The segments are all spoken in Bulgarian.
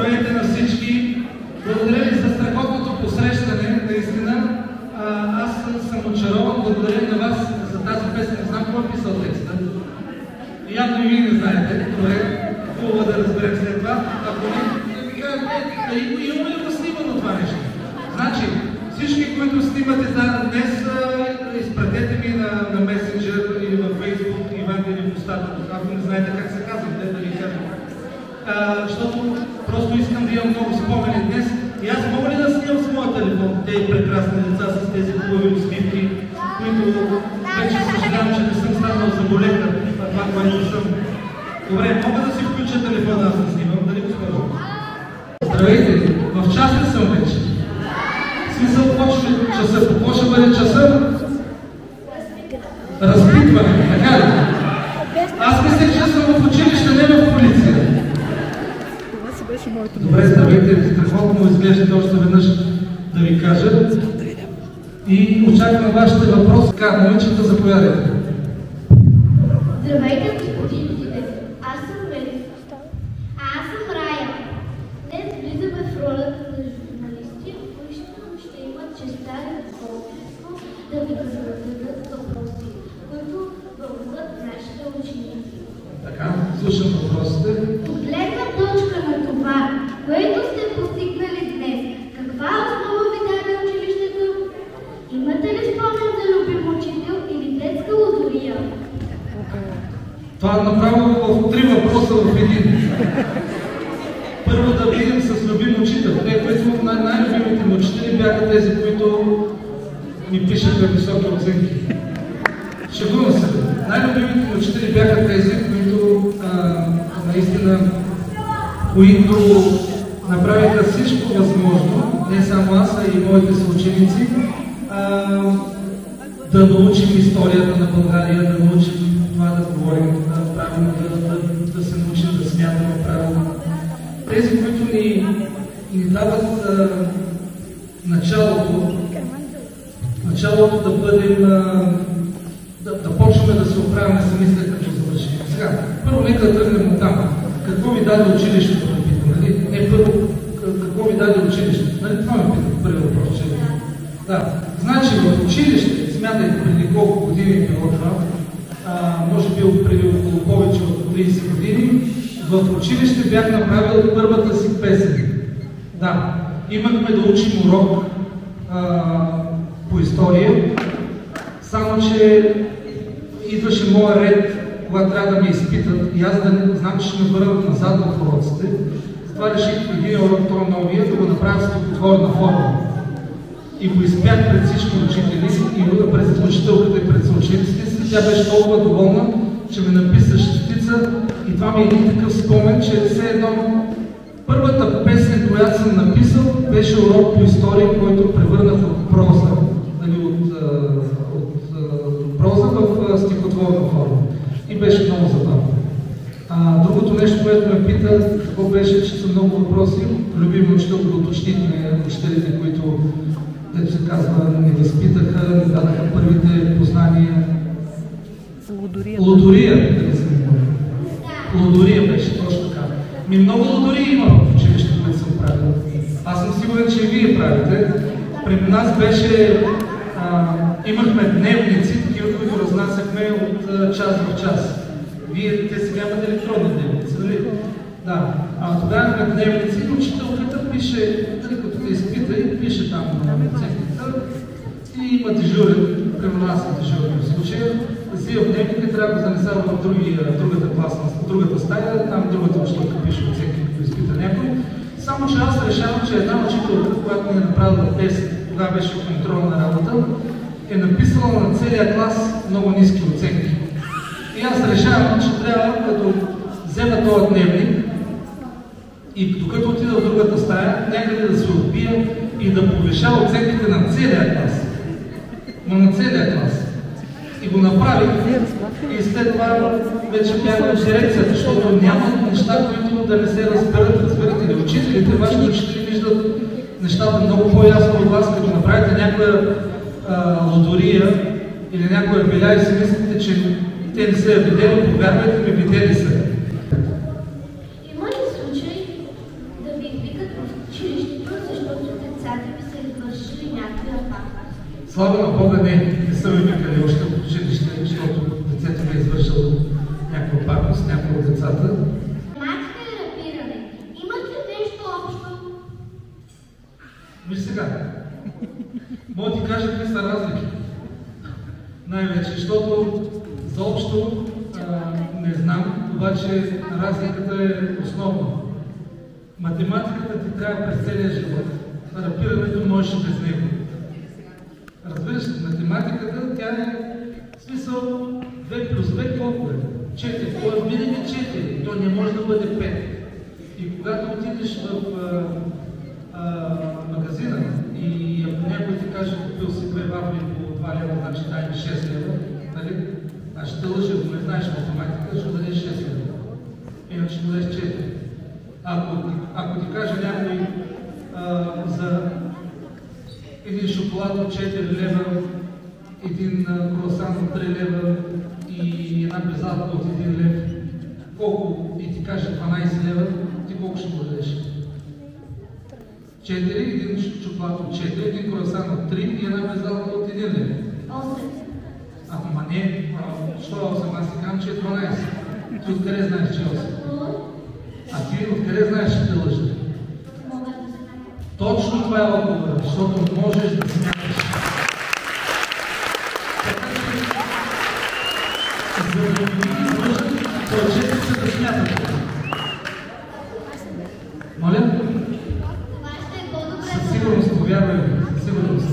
Здравейте на всички! Благодаря ви за страхотното посрещане, наистина. Аз съм очарован, благодаря на вас за тази песен. Не знам кой е писал текста. Явно и вие не знаете. Добре, хубаво да разберем след това. Ако не, има ли го снимано това нещо? Значи, всички, които снимате днес, изпратете ми на месенджер или във Фейсбук, Иван или в устата, ако не знаете как се казва, да ви кажа. Защото просто искам да имам много спомени днес. И аз мога ли да снимам с моя телефон тези прекрасни деца с тези хубави усмивки, които вече съжалявам, че не съм станал заболекар на това, което съм. Добре, мога да си включа телефона, аз да снимам, дали госпожо? Здравейте, в час ли съм вече? В смисъл, почва часа, какво ще бъде часа? Разпитване, така ли? Аз мислех, че съм в училище, не в полиция. Добре, здравейте, страхотно изглеждате още веднъж да ви кажа. И очаквам вашите въпроси. Така, момичета, заповядайте. Здравейте, господин Дидев. Аз съм Вели. А аз съм Рая. Днес влизаме в ролята на журналисти, които ще имат честа и удоволствието да ви зададат въпроси, които вълнуват нашите ученици. Така, слушам въпросите. От гледна точка на това, което сте постигнали днес, каква основа ви даде училището? Имате ли спомен за любим учител или детска лудория? Това направо в 3 въпроса в един. Първо да видим с любим учител. Най-любимите ми учители бяха тези, които ми пишеха високи оценки. Шегувам се. Най-любимите ми учители бяха тези, които наистина, които направиха всичко възможно, не само аз, а и моите съученици, да научим историята на България, да научим това да говорим правилно, да се научим да смятаме правилно. Тези, които ни дават началото да бъдем, да почваме да се оправяме сами след като завършим. Сега, първо нека да тръгнем от там. Какво ми даде училището, да питам, нали? Първо, какво ми даде училището? Нали? Това ми питам, първи въпрос, че да. Значи в училище, смятайте преди колко години било това, може би преди около повече от 30 години, в училище бях направил първата си песен. Да, имахме да учим урок по история, само че идваше моя ред, когато трябва да ме изпитат и аз да не знам, че ще ме върнат назад в уроците. Затова реших един урок, това новия, да го направя с стихотворна форма. И го изпях пред всички учители, и пред учителката и пред съучениците си. Тя беше толкова доволна, че ме написа шестица и това ми е един такъв спомен, че все едно първата песен, която съм написал, беше урок по история, който превърнах от проза, от проза в стихотворна форма. И беше много забавно. Другото нещо, което ме пита, какво беше, че са много въпроси. Любим учител да уточнихме учителите, които, дето се казва, ни възпитаха, ни дадаха първите познания. Лудория, дали се не Лудория беше, точно така. Много лудории има в училище, които съм правил. Аз съм сигурен, че и вие правите. При нас беше, имахме дневници, такива, които разнасяхме от час в час. Те сега имат електронни дневници, нали? Да. Тогава имаме дневници и учителката пише, нали, като те изпита и пише там на оценката. И има дежурен, примерно аз съм дежурен в случая, взимам дневника и трябва да занесава в другата класна, в другата стая, там другата учителка пише оценки, като изпита някой. Само че аз решавам, че една учителка, която ми е направила тест, тогава беше контролна работа, е написала на целия клас много ниски оценки. И аз решавам, че трябва, като взема този дневник и докато отида в другата стая, някъде да се отбия и да повиша оценките на целия клас. Но на целия клас. И го направих и след това вече бях в дирекцията, защото няма неща, които да не се разберат или учителите. Вашите учители виждат нещата много по-ясно от вас, като направите някоя лудория или някоя биля и си мислите, че те не са я видели, повярвайте ми, видели са. Има ли случай да ви викат в училището, защото децата ми са извършили някакви опасности. Слава на Бога, не са ми викали още в училище, защото децето ми е извършило някаква пакост, някаква от децата. Математика и рапиране. Имат ли нещо общо? Виж сега, мога да ти кажа какви са разлики. Най-вече, защото за общо не знам, обаче разликата е основна. Математиката ти трябва през целия живот. Рапирането можеш без него. Разбираш, математиката, тя е в смисъл 2 плюс 2 колко е? 4. Това е винаги 4. То не може да бъде 5. И когато отидеш в магазина и ако някой ти каже, купил си 2 вафли по 2 лева, значи дай ми 6 лева, нали? Аз ще те лъжа, ако не знаеш математика, ще дадеш 6 лева. Иначе ще дадеш 4. Ако ти каже някой за един шоколад от 4 лева, един круасан от 3 лева и една безалка от 1 лев, колко и ти каже 12 лева, ти колко ще дадеш? 4, един шоколад от 4, един круасан от 3 и една безалка от 1 лев. 8. Ама не, що 8? Аз ти казвам, че е 12. Ти откъде знаеш, че е 8? А ти откъде знаеш, че те лъжа? Мога да знам. Точно това е отговора, защото можеш да смяташ. За да не ви излъжат, положете се да смятате. Моля? Това ще е по-добре. Със сигурност, повярвай ми, със сигурност.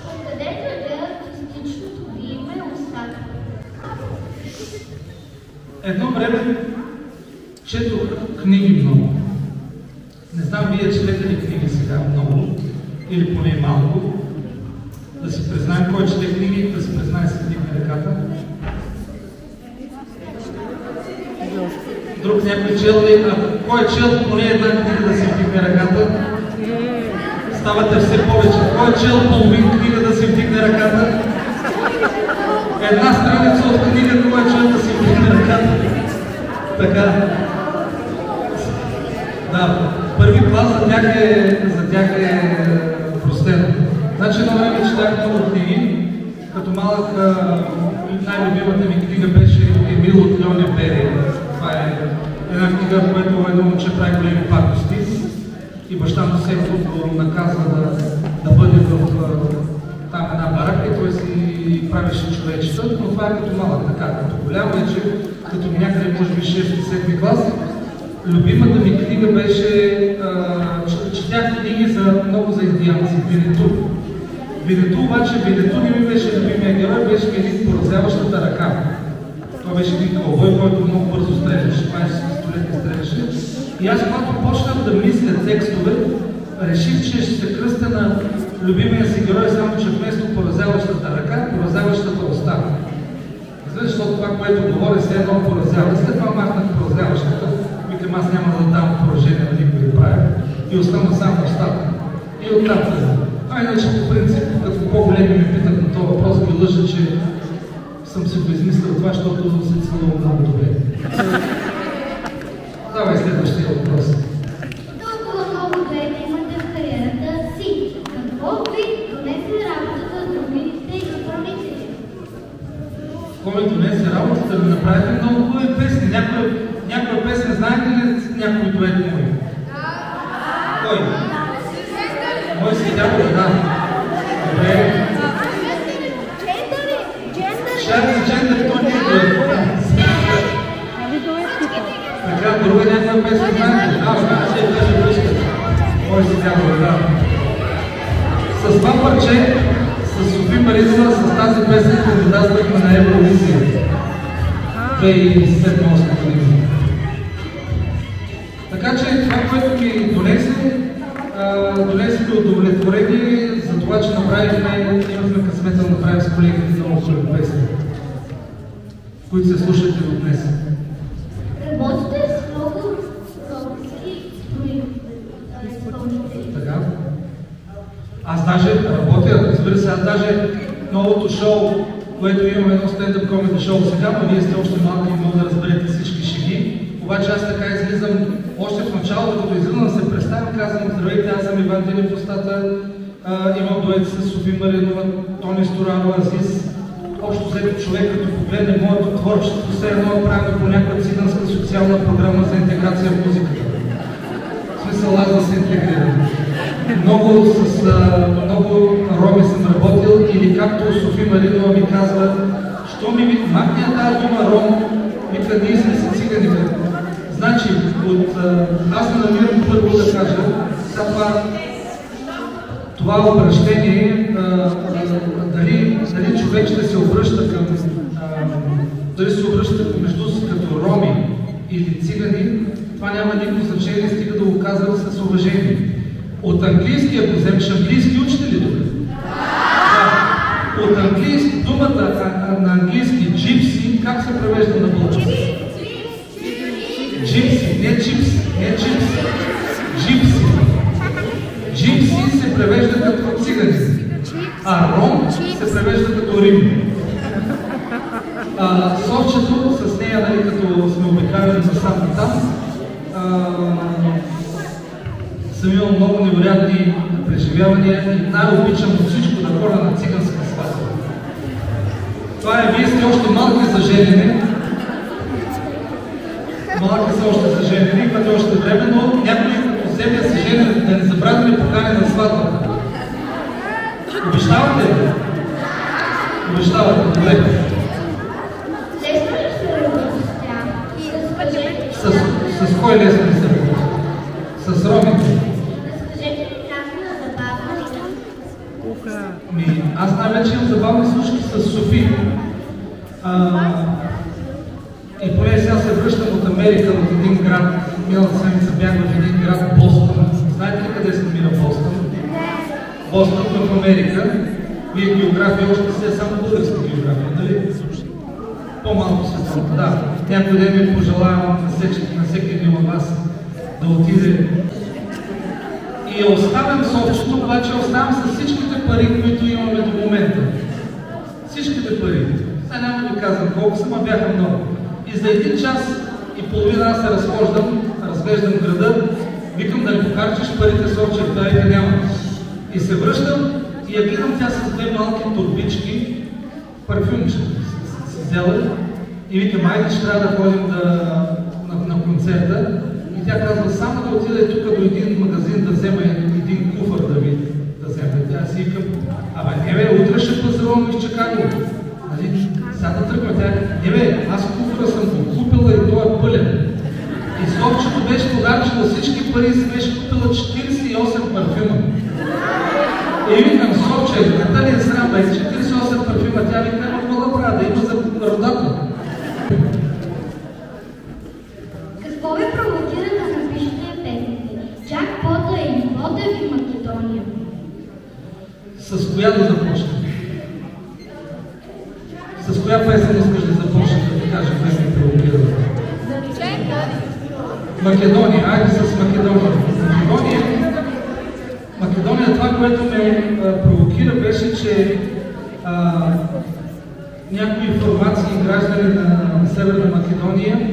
Откъде дойде артистичното ви име Остатък? Едно време четох книги много. Не знам вие четете ли книги сега много, или поне малко. Да си признаем кой чете книги, да си признае си книги на ръката. Друг някой чел ли? Кой е чел поне една книга да си вдигне ръката? Ставате все повече. Кой е чел половин книга да си вдигне ръката? Една страница от книга, кой е чел да си вдигне ръката? Така. Да, първи клас за тях е простено. Значи едно време четах много книги. Като малък най-любимата ми книга беше Емил от Льоня Берия. Това е една книга, в която едно момче прави големи пакости и баща му се го наказва да бъде в там една барака и той си правеше човечета, но това е като малък така. Като голям вече, като някъде може би 6-7 клас, любимата ми книга беше, четях книги много за индианци, Винету. Винету обаче, Винету не ми беше любимия герой, беше ми един поразяващата ръка. Това беше един кълбой, който много бързо стреляше, 20 столетия стреляше. И аз когато почнах да мисля текстове, реших, че ще се кръстя на любимия си герой, само че вместо поразяващата ръка, поразяващата уста. Защото това, което говоря, се едно поразява, след това махнах поразяващата. Викам, аз няма да дам поражение на никой да правя и остана само устата. И оттам влизам. А иначе по принцип, като по-големи ми питат на този въпрос, ги лъжа, че съм си го измислил това, защото се целувам много добре. Давай следващия въпрос. Толкова много време имате в кариерата си. Какво ви донесе работата с другите изпълнители? Какво ми донесе работата да направите много хубави песни? Някоя песен знаете ли някой дует мой? Кой? Мой си дядо, да. Добре. Шарли Джендър, то не е дует. Така, друга някаква песен знаете? Ще я кажа близката. Мой си дядо, да. С това парче, с Софи Маринова, с тази песен кандидатствахме на Евровизия. 2007-2008 година. Така че това, което ми донесе ми удовлетворение за това, че имахме късмета да направим с колегите много хубави песни, които се слушате до днес. Работите с много български изпълнители. Така. Аз даже работя, разбира се, аз даже новото шоу, което имам едно стендъп комеди шоу сега, но вие сте още малки и мога да разберете всички шеги. Обаче аз така излизам още в началото, като излизам да се казвам, здравейте, аз съм Иван Дилев в устата, имам дует с Софи Маринова, Тони Сторанова, Азис. Общо взето човек, като погледне моето творчество, все едно е правено по някаква циганска социална програма за интеграция в музиката. В смисъл аз да се интегрирам. Много роми съм работил или както Софи Маринова ми казва, що ми махне тази дума ром, вика, ние сме си цигани. Значи, аз не намирам първо да кажа, това обращение, дали човек ще се обръща към, дали се обръща помежду си като роми или цигани, това няма никакво значение, стига да го казват с уважение. От английски, ако вземеш английски, учите ли тук? От английски, думата на английски джипси, как се превежда на български? Джипси, не чипс, не чипс. Джипси. Джипси се превежда като цигани, а ром се превежда като рим. Совчето с нея, нали, като сме обикаляли за сам там, съм имал много невероятни преживявания и най-обичам от всичко да ходя на циганска сватба. Това е, вие сте още малки за женене. Малки са още за женене, имате още време, но някой като себе си жене да не забравя да ни покани на сватба. Обещавате ли? Обещавате, добре. Лесно ли се работи с тях? С кой лесно ли се работи? С ромите. Разкажете ми някаква забавна случка. Аз най-вече имам забавни случки с Софи. И поне сега се връщам от Америка, от един град. Миналата седмица бях в един град, Бостон. Знаете ли къде се намира Бостон? Бостон в Америка. Вие география още сте само българска география, нали? По-малко се това. Да. Някой ден ви пожелавам на всеки един от вас да отиде. И оставям Совчето, обаче оставям с всичките пари, които имаме до момента. Всичките пари. Сега няма да ви казвам колко са, ма бяха много. И за 1 час и половина аз се разглеждам града, викам да не похарчиш парите, Совче, да няма. И се връщам и я гледам тя с 2 малки турбички, парфюмчета си взела и викам, айде, ще трябва да ходим на концерта. И тя казва, само да отида тук до един магазин да взема един куфър да взема. Тя си викам, не бе, утре ще пазарувам в Чикаго. Нали? Сега да тръгва тя, не бе, аз куфъра съм го купила и той е пълен. И Совчето беше подарчила всички пари и си беше купила 48 парфюма. И викам, Совче, къде ли е срам, бе, 48 парфюма, тя вика, какво да правя, да има за родата. Какво ви провокира да напишете песните? Джакпота или Ботев и Македония? С коя да започнем? С коя песен искаш да започнем да ти кажа, кое ме провокира? Македония, айде с Македония. Македония, това, което ме провокира, беше, че някои информации и граждани на Северна Македония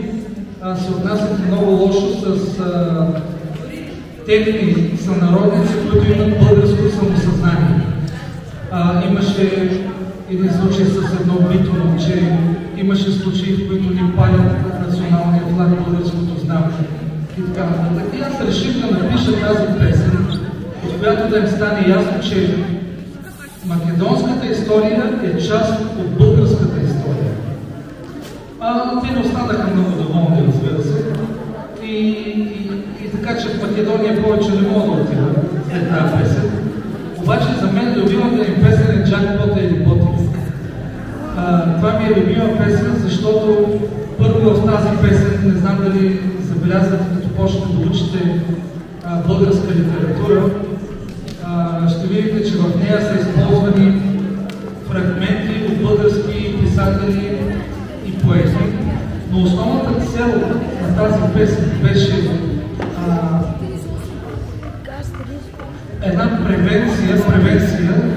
се отнасят много лошо с техни сънародници, които имат българско самосъзнание. Имаше един случай с едно бито момче, имаше случаи, в които ни палят националния флаг, българското знаме и така нататък. И аз реших да напиша тази песен, от която да им стане ясно, че македонската история е част от българската история. Те не останаха много доволни, разбира се. И така, че в Македония повече не мога да отида след тази песен. Обаче за мен любимата им песен е Джакпота или Ботев. Това ми е любима песен, защото първо в тази песен, не знам дали забелязвате, като почнете да учите българска литература, ще видите, че в нея са използвани фрагменти от български писатели и поети. Но основната цел на тази песен беше една превенция,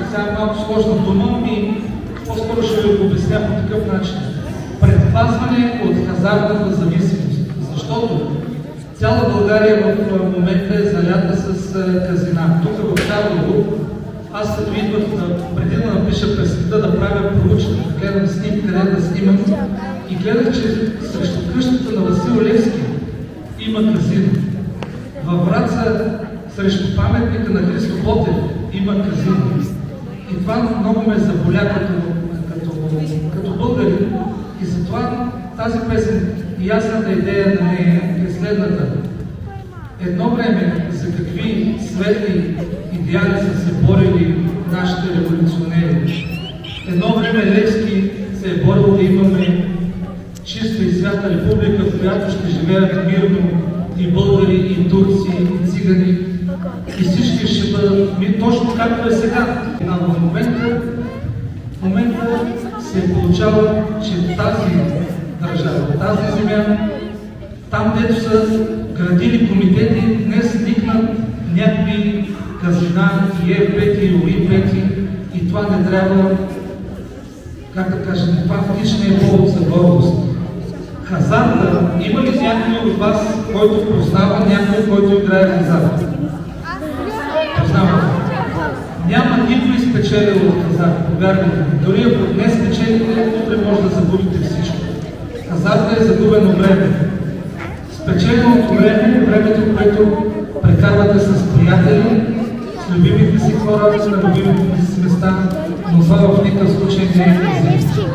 сега е малко сложна дума, и по-скоро ще ви го обясня по такъв начин. Предпазване от хазартната зависимост. Защото Цяла България в момента е залята с казина. Тук в Карлово, аз като идвах преди да напиша песента, да правя проучване, да гледам снимки, къде да снимам, и гледах, че срещу къщата на Васил Левски има казино. Във Враца срещу паметника на Христо Ботев има казино. И това много ме заболя като българин. И затова тази песен, ясната идея на нея е следната. Едно време за какви светли идеали са се борили нашите революционери. Едно време Левски се е борил да имаме чиста и свята република, в която ще живеят мирно и българи, и турци, и цигани. И всички ще бъдат точно както е сега. А в момента се получава, че тази държава, тази земя, там дето са градили комитети, днес никнат някакви казина и Е5 и ОИ5 и това не трябва, как да кажем, това фактично е повод за гордост. Хазарта, има ли някой от вас, който познава някой, който играе хазарта? Познава. Няма никой спечелил от хазарта, повярвайте ми. Дори ако днес спечелите, утре може да загубите всичко. Хазарта е загубено време. Спечеленото време е времето, което прекарвате с приятели, с любимите си хора, на любимите си места, но това в никакъв случай не е казино.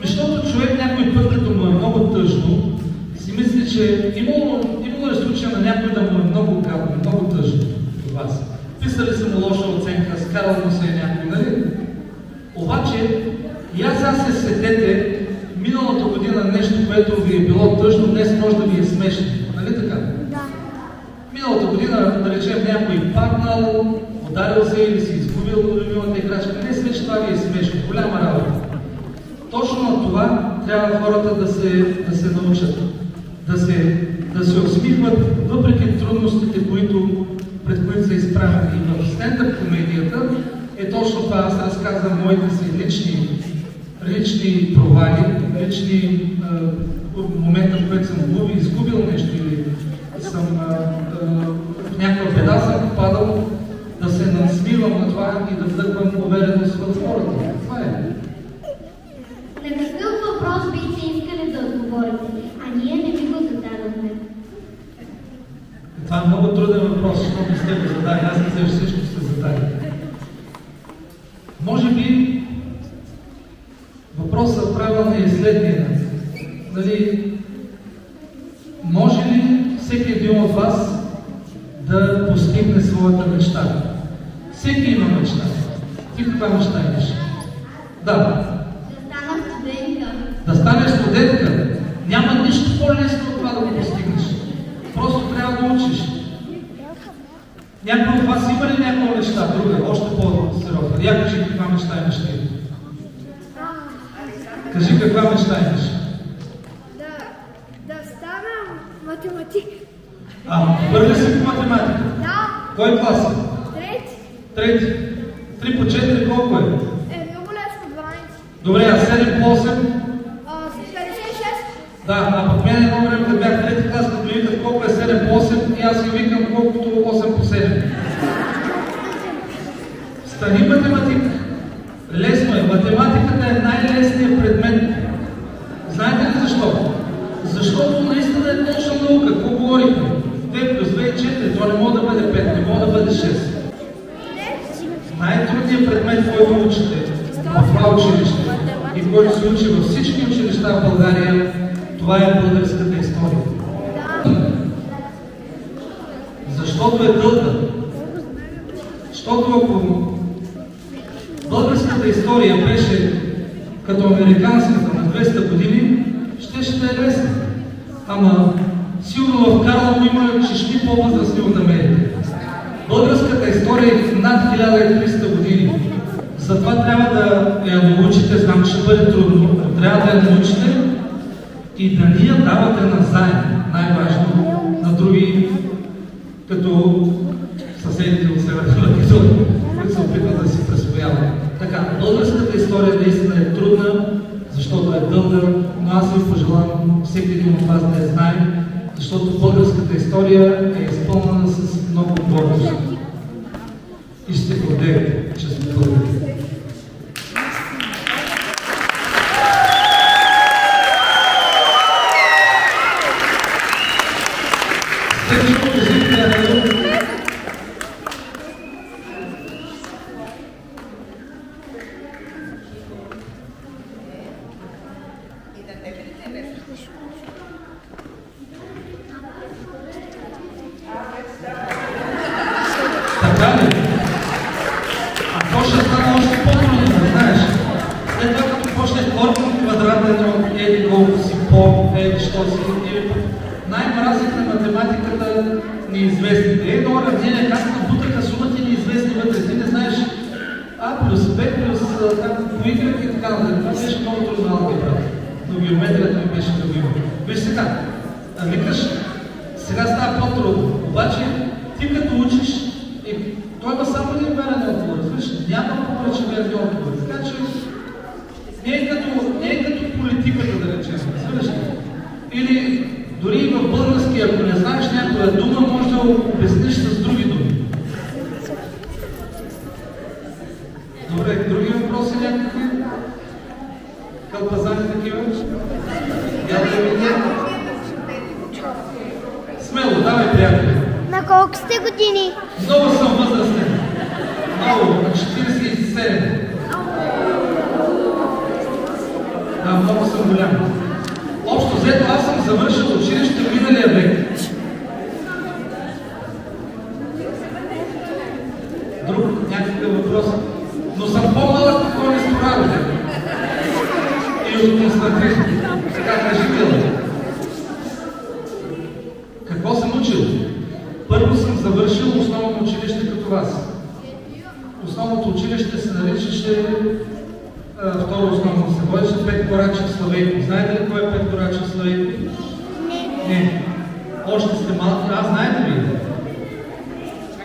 Защото човек някой път, като му е много тъжно, си мисли, че имало е случай на някой да му е много гадно, много тъжно от вас. Писали са му лоша оценка, скарал му се някой, нали? Обаче, и аз се сетете, миналата година нещо, което ви е било тъжно, днес може да ви е смешно. Нали така? Да. Миналата година, да речем, някой паднал, ударил се или си изгубил любимата играчка. Днес вече това ви е смешно. Голяма работа. Точно на това трябва хората да се научат. Да се усмихват, въпреки трудностите, пред които са изправени. И в стендъп комедията е точно това. Аз разказвам моите си лични провали, лични момента, в който съм изгубил нещо или съм в някаква беда съм попадал, да се насмивам на това и да вдъхвам увереност в хората. Това е. На какъв въпрос бихте искали да отговорите, а ние не ви го зададохме? Това е много труден въпрос, защото не сте го задали. Аз не знам, всичко сте задали. Може би въпросът правилно е следния. Дали може ли всеки един от вас да постигне своята мечта? Всеки има мечта. Ти каква мечта имаш? Да. Да станеш студентка. Няма нищо по-лесно от това да го постигнеш. Просто трябва да учиш. Някой от вас има ли някаква мечта? Друга, още по-сериозна. Я кажи каква мечта имаш ти. Кажи каква мечта имаш. Да стана математик. Добър ли си по математика? Да. Кой клас е? Трети. 3 по 4 колко е? Много лесно, 12. Добре, а 7 по 8? 56. Да, а пък мен едно време да бях трети клас, като видях колко е 7 по 8 и аз си викам колкото 8 по 7. Стани математик. Лесно е. Математиката е най-лесният предмет. Знаете ли защо? Защото наистина е точна наука. Какво говорихме? 2 плюс 2 е 4. Това не може да бъде 5, не може да бъде 6. Най-трудният предмет, който учите в това училище и който се учи във всички училища в България, това е българската история. Защото е дълга. Защото ако българската история беше като американската на 200 години, ще да е лесна. Ама сигурно в Карлово има чешми по-възрастни от Америка. Българската история е над 1300 години. Затова трябва да я научите, знам, че ще бъде трудно, но трябва да я научите и да ни я давате назаем, най-важно, на други, като съседите от Северна Македония, които се опитват да си присвояват. Така, българската история наистина е трудна, защото Българ, но аз ви пожелавам всеки един от вас да я знае, защото българската история е изпълнена с много гордост. И ще гордеете, че сте българи. Така ли? А то ще стане още по-трудно, да знаеш. След това като почне корпус квадратен от еди колко си по, еди що си, най-мразих на математиката неизвестните. Едно уравнение, как набутаха сумата неизвестни вътре. Ти не знаеш А плюс Б плюс по Y и така нататък. Това беше много трудно алгебра. Но геометрията ми беше любима. Виж сега, викаш, сега става по-трудно. Обаче, ти като учиш, той има само един верен отговор. Виж, няма повече верни отговори. Така че не е като политиката, да речем. Или дори и в български, ако не знаеш някоя дума, може да обясниш с други думи. Добре, други въпроси някакви? Кълпазани такива? Я да видя. Смело, давай, приятели. На колко сте години? Много съм възрастен. Много, на 47. Да, много съм голям. Общо взето, аз съм завършил училище в миналия век. Друг някакъв въпрос. Но съм по-малък от Кони Сторавите. И от Константин. Сега кажи Мила. Какво съм учил? Първо съм завършил основно училище като вас. Основното училище се наричаше второ основно се водеше Петко Рачев Славейко. Знаете ли кой е Петко Рачев Славейко? Не. Още сте малки. Аз знаете ли?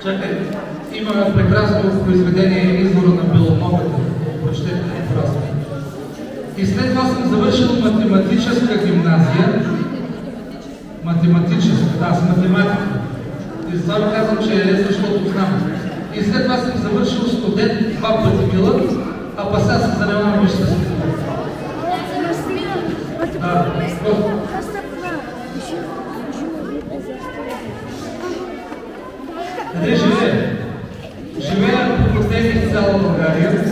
Чакай. Има прекрасно произведение Извора на Беломогата. Прочетете го по-разно. И след това съм завършил математическа гимназия. Математическа, да, с математика. И за това казвам, че е защото знам. И след това съм завършил студент 2 пъти Мила, а па сега се занимавам виж с това. Къде живея? Живея по последни в цяла България.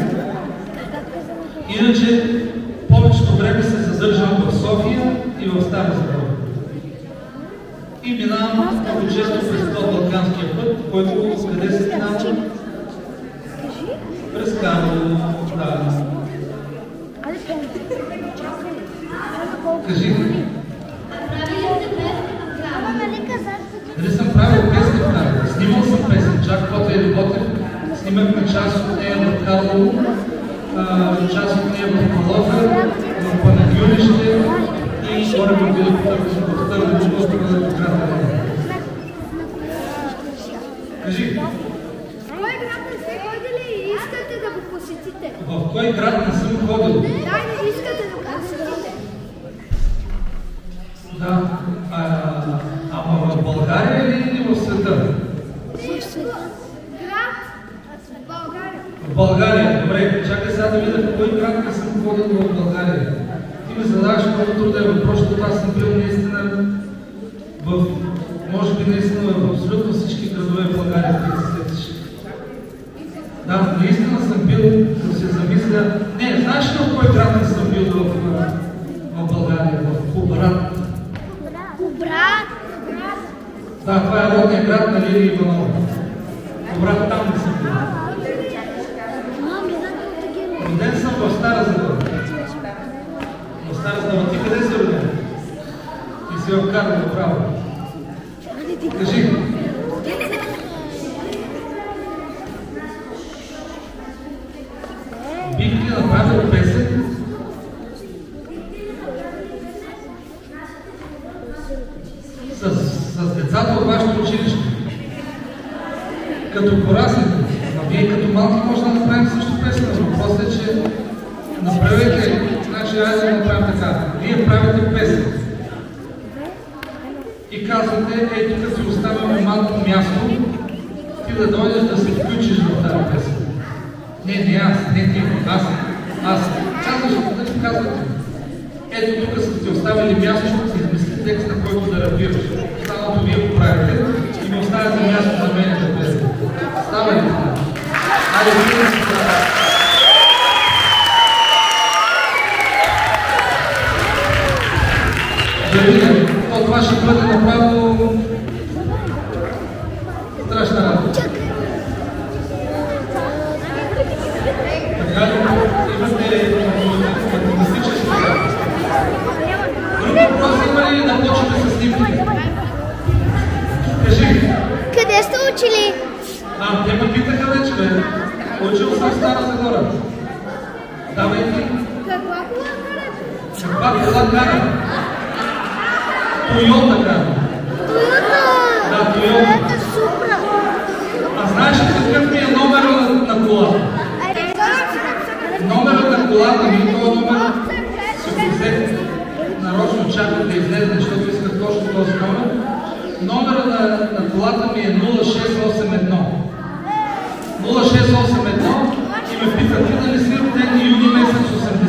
Иначе повечето време се задържам в София и в Стара Загора. И минавам много често през Балканския път, който къде се минава? През Карлово, да. Кажи. Дали съм правил песни в Карлово? Снимал съм песен, чак Котя и Ботев. Снимахме част от нея в Карлово, част от нея в Малофер, в Панагюрище и горе в Великотъркото, в Търгово, в града. Кажи. Кой град не сте ходили и искате да го посетите? В кой град не съм ходил? Да, не искате да го посетите. Да. Ама в България или в света? Град в България. В България, добре. Чакай сега да видя в кой град не съм ходил в България. Ти ми задаваш много труден въпрос, защото аз съм бил наистина може би наистина в абсолютно всички градове в България, които се сетиш. Да, наистина съм бил, да се замисля. Не, знаеш ли в кой град не съм бил в България? В Кубрат. Кубрат? Да, това е родният град на Лилия Иванова. Кубрат там не съм бил. Роден съм в Стара Загора. В Стара Загора. Ти къде си роден? Ти си в Карлово, право. Кажи. Бих ли направил песен? С децата от вашето училище. Като пораснете. А вие като малки може да направим също песен. Въпросът е, че направете, значи че айде да направим така. Вие правите песен. И казвате, ей, тук си оставяме малко място, ти да дойдеш да се включиш в тази песен. Не аз, не ти, аз. Казвате. Ето тук са ти оставили място, ще си измисли текст, на който да рапираш. Останалото вие го правите и ми оставяте място за мен да песен. Става ли това? Айде, вие да си правите. Да видим, това ще бъде направо страшна работа. Така ли? Имате математически работа. Друг въпрос има ли да почнете с снимките? Кажи. Къде сте учили? Те ме питаха вече, бе. Учил съм в Стара Загора. Давай ти. Каква кола карате? Каква кола кара? Тойота кара. Тойота! Да, Тойота. Супра! А знаеш ли какъв ми е номера на колата? Номера на колата ми, този номер се взех, нарочно чакам да излезе, защото исках точно този номер. Номера на колата ми е 0681. 0681 и ме питат, ти дали си роден юни месец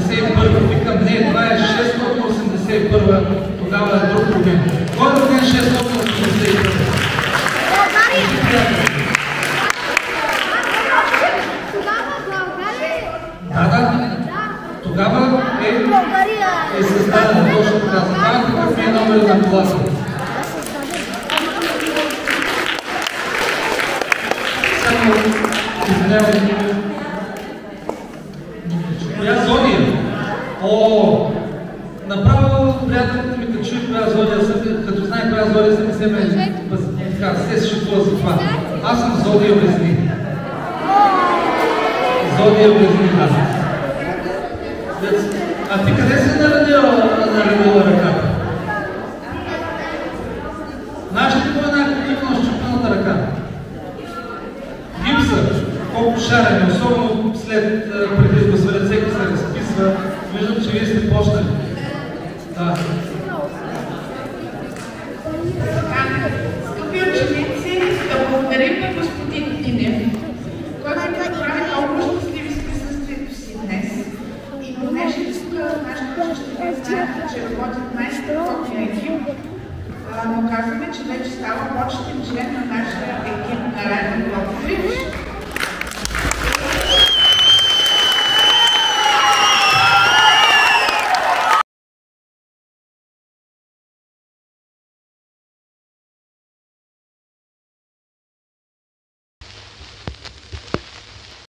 81. Викам, не, това е 681. Тогава е друг роден. Кой е роден 681? Да. Тогава е създадена точно така. Знаете какъв е номер на колата? Само извинявайте. Коя зодия? Направо приятелите ми като чуят коя зодия, като знае коя зодия са ми се шикува за това. Аз съм зодия Близнаци. Зодия Близнаци. А ти къде си наредила ръката? Знаеш ли какво е най-активно щупената ръка? Гипса, колко шарене, особено след преди свалецеки се разписва, виждам, че вие сте почнали. Да. Скъпи ученици, да благодарим на господин Тинев, който ни направи много щастливи с присъствието си днес. И понеже тук нашите учители знаят, че работят най-страхотния екип, му казваме, че вече става почетен член на нашия екип на Радио Пловдив.